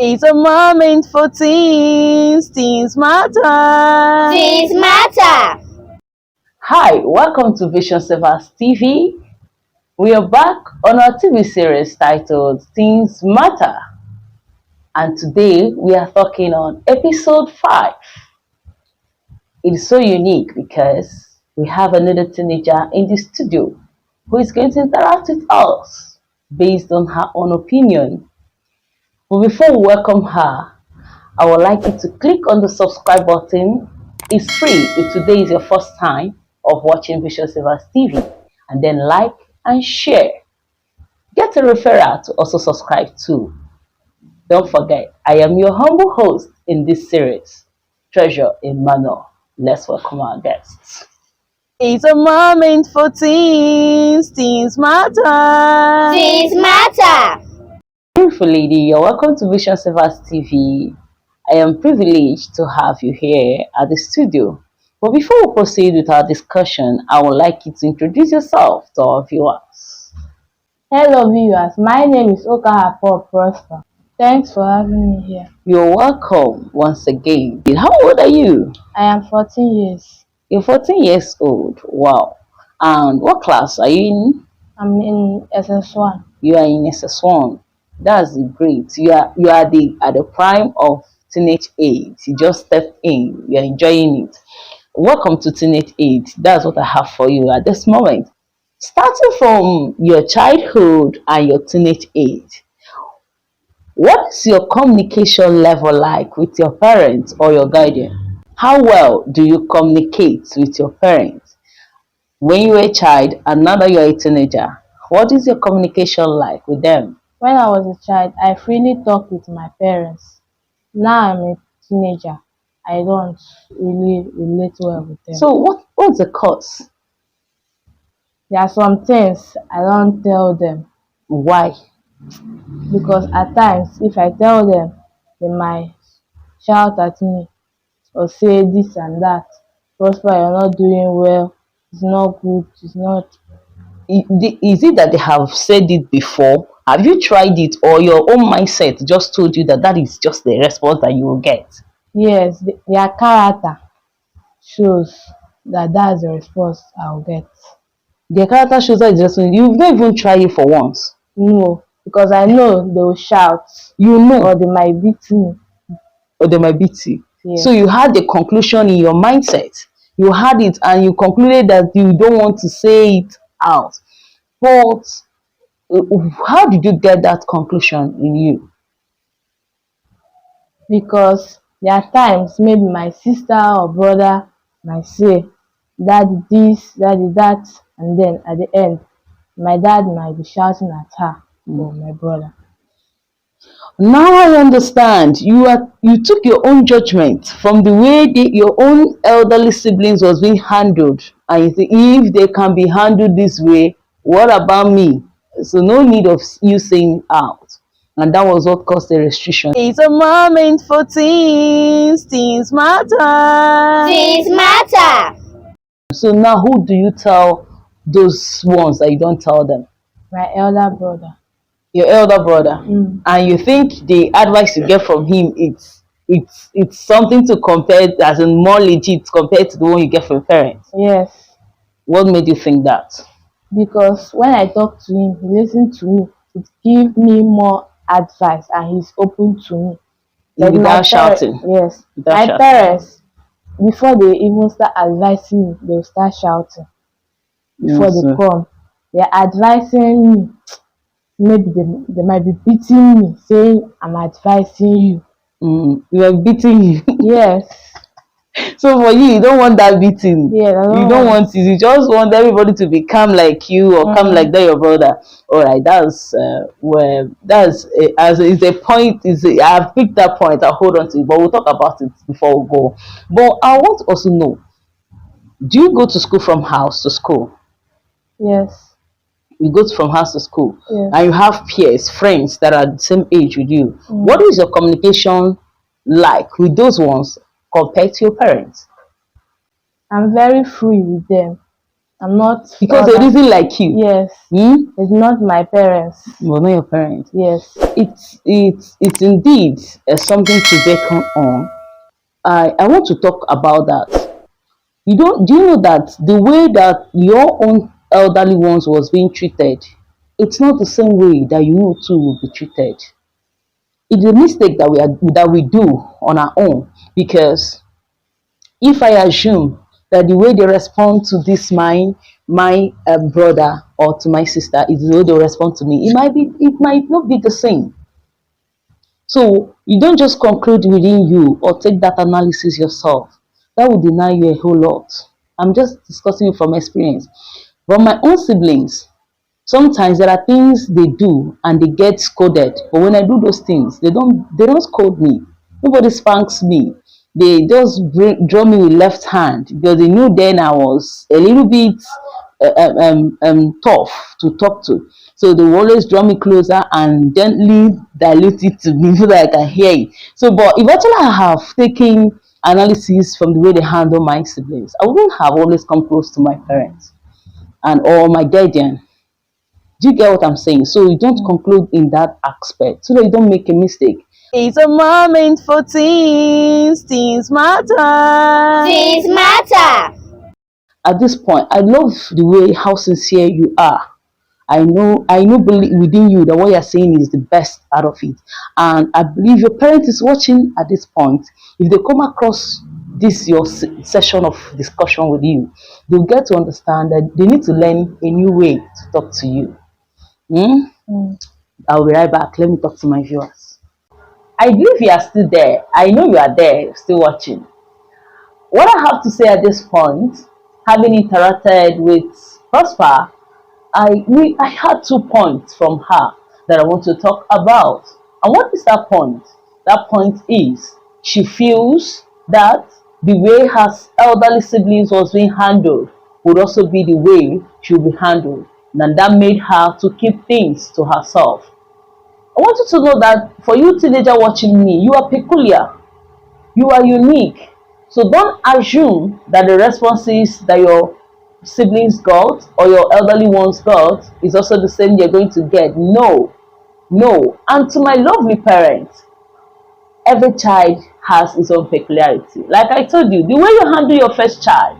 It's a moment for teens. Teens matter. Teens matter. Hi, welcome to Vision Savers TV. We are back on our TV series titled Teens Matter. And today we are talking on episode 5. It is so unique because we have another teenager in the studio who is going to interact with us based on her own opinion. But before we welcome her, I would like you to click on the subscribe button. It's free if today is your first time of watching Vision Savers TV, and then like and share. Get a referral to also subscribe too. Don't forget, I am your humble host in this series, Treasure Emmanuel. Let's welcome our guests. It's a moment for teens. Teens matter. Teens matter. Beautiful lady, you're welcome to Vision Savers TV. I am privileged to have you here at the studio. But before we proceed with our discussion, I would like you to introduce yourself to our viewers. Hello viewers, my name is Okahapo Prosper. Thanks for having me here. You're welcome once again. How old are you? I am 14 years. You're 14 years old. Wow. And what class are you in? I'm in SS1. You are in SS1. That's great. You are at the prime of teenage age. You just stepped in. You're enjoying it. Welcome to teenage age. That's what I have for you at this moment. Starting from your childhood and your teenage age, what is your communication level like with your parents or your guardian? How well do you communicate with your parents? When you were a child and now that you're a teenager, what is your communication like with them? When I was a child, I freely talked with my parents. Now I'm a teenager. I don't really relate well with them. So what's the cause? There are some things I don't tell them Why? because at times if I tell them, they might shout at me or say this and that. Prosper, you're not doing well. It's not good. It's not. Is it that they have said it before? Have you tried it, or your own mindset just told you that is just the response that you will get? Yes, their character shows that that's the response I'll get. Their character shows that it's just you've not even tried it for once. No, because I know they will shout You know, or they might beat me. or they might beat you. Yes. So you had the conclusion in your mindset. You had it and you concluded that you don't want to say it out. But how did you get that conclusion in you? Because there are times maybe my sister or brother might say, Daddy this, Daddy that, and then at the end, my dad might be shouting at her or my brother. Now I understand. You took your own judgment from the way your own elderly siblings was being handled, and you think if they can be handled this way, what about me? So no need of you saying out, and that was what caused the restriction. It's a moment for teens. Teens matter. Teens matter. So now, who do you tell those ones that you don't tell them? My elder brother. Your elder brother, and you think the advice you get from him it's something to compare as in more legit compared to the one you get from your parents. Yes, What made you think that? because when I talk to him, he listens to me. It gives me more advice and he's open to me. Like Without shouting? Yes. Without My shouting. parents, before they even start advising me, they'll start shouting. Before Yes, they come, they're advising me. Maybe they might be beating me, saying I'm advising you. You are beating you. Yes. So for you don't want that beating. Yeah, I You don't want it. You just want everybody to be calm like you or calm like that your brother. All right, that's as is a point. I've picked that point. I'll hold on to it, but we'll talk about it before we go. But I want to also know: do you go to school from house to school? Yes. You go from house to school, Yes. and you have peers, friends that are the same age with you. What is your communication like with those ones compared to your parents? I'm very free with them. I'm not Because they other. reason like you. Yes. It's not my parents. Well, not your parents. Yes. It's indeed something to beckon on. I want to talk about that. Do you know that the way that your own elderly ones was being treated, it's not the same way that you too will be treated. It's a mistake that we do on our own, because if I assume that the way they respond to this my brother or to my sister is the way they respond to me, it might not be the same. So you don't just conclude within you or take that analysis yourself. That will deny you a whole lot. I'm just discussing it from experience. But my own siblings, sometimes there are things they do and they get scolded. But when I do those things, they don't scold me. Nobody spanks me. They just draw me with left hand, because they knew then I was a little bit tough to talk to. So they will always draw me closer and gently dilute it to me so that I can hear it. So, but eventually I have taken analysis from the way they handle my siblings. I wouldn't have always come close to my parents and or my guardian. Do you get what I'm saying? So you don't conclude in that aspect so that you don't make a mistake. It's a moment for teens. Teens matter. Things matter. At this point, I love the way how sincere you are. Believe within you that what you're saying is the best out of it. And I believe your parent is watching at this point. If they come across this your session of discussion with you, they'll get to understand that they need to learn a new way to talk to you. I'll be right back. Let me talk to my viewers. I believe you are still there. I know you are there, still watching. What I have to say at this point, having interacted with Prosper, I had 2 points from her that I want to talk about. And what is that point? That point is she feels that the way her elderly siblings was being handled would also be the way she will be handled. And that made her to keep things to herself. I want you to know that for you teenager watching me, you are peculiar. You are unique. So don't assume that the responses that your siblings got or your elderly ones got is also the same you're going to get. No. And to my lovely parents, every child has its own peculiarity. Like I told you, the way you handle your first child,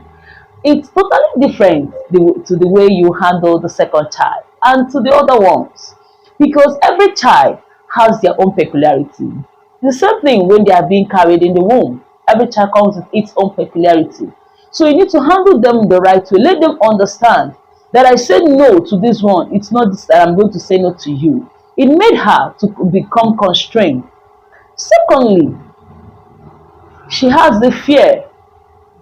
it's totally different to the way you handle the second child and to the other ones. Because every child has their own peculiarity. The same thing when they are being carried in the womb. Every child comes with its own peculiarity. So you need to handle them the right way. Let them understand that I said no to this one. It's not this that I'm going to say no to you. It made her to become constrained. Secondly, she has the fear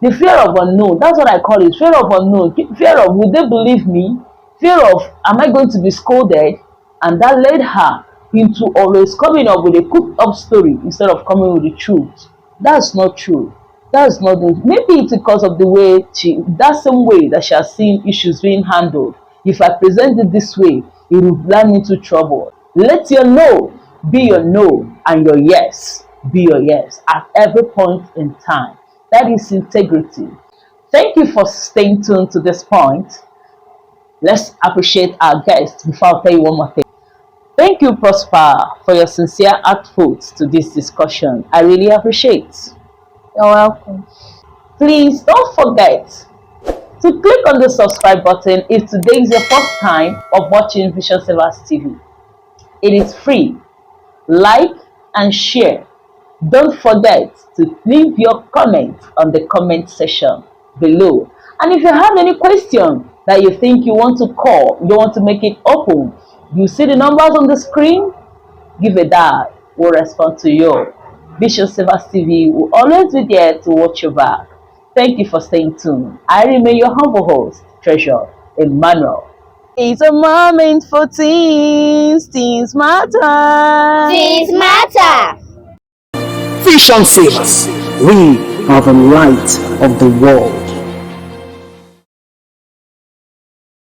of unknown. That's what I call it. Fear of unknown. Fear of, will they believe me? Fear of, am I going to be scolded? And that led her into always coming up with a cooked up story instead of coming with the truth. That's not true. That's not the, maybe it's because of the way that same way that she has seen issues being handled. If I present it this way, it will land into trouble. Let your no be your no and your yes be your yes at every point in time. That is integrity. Thank you for staying tuned to this point. Let's appreciate our guests before I tell you one more thing. Thank you, Prosper, for your sincere output to this discussion. I really appreciate. You're welcome. Please don't forget to click on the subscribe button if today is your first time of watching Vision Savers TV. It is free. Like and share. Don't forget to leave your comment on the comment section below. And if you have any question that you think you want to call, you want to make it open, you see the numbers on the screen, give a dial. We'll respond to you. Vision Savers TV will always be there to watch your back. Thank you for staying tuned. I remain your humble host, Treasure Emmanuel. It's a moment for teens. Teens matter. Things matter. Vision Savers, we are the light of the world.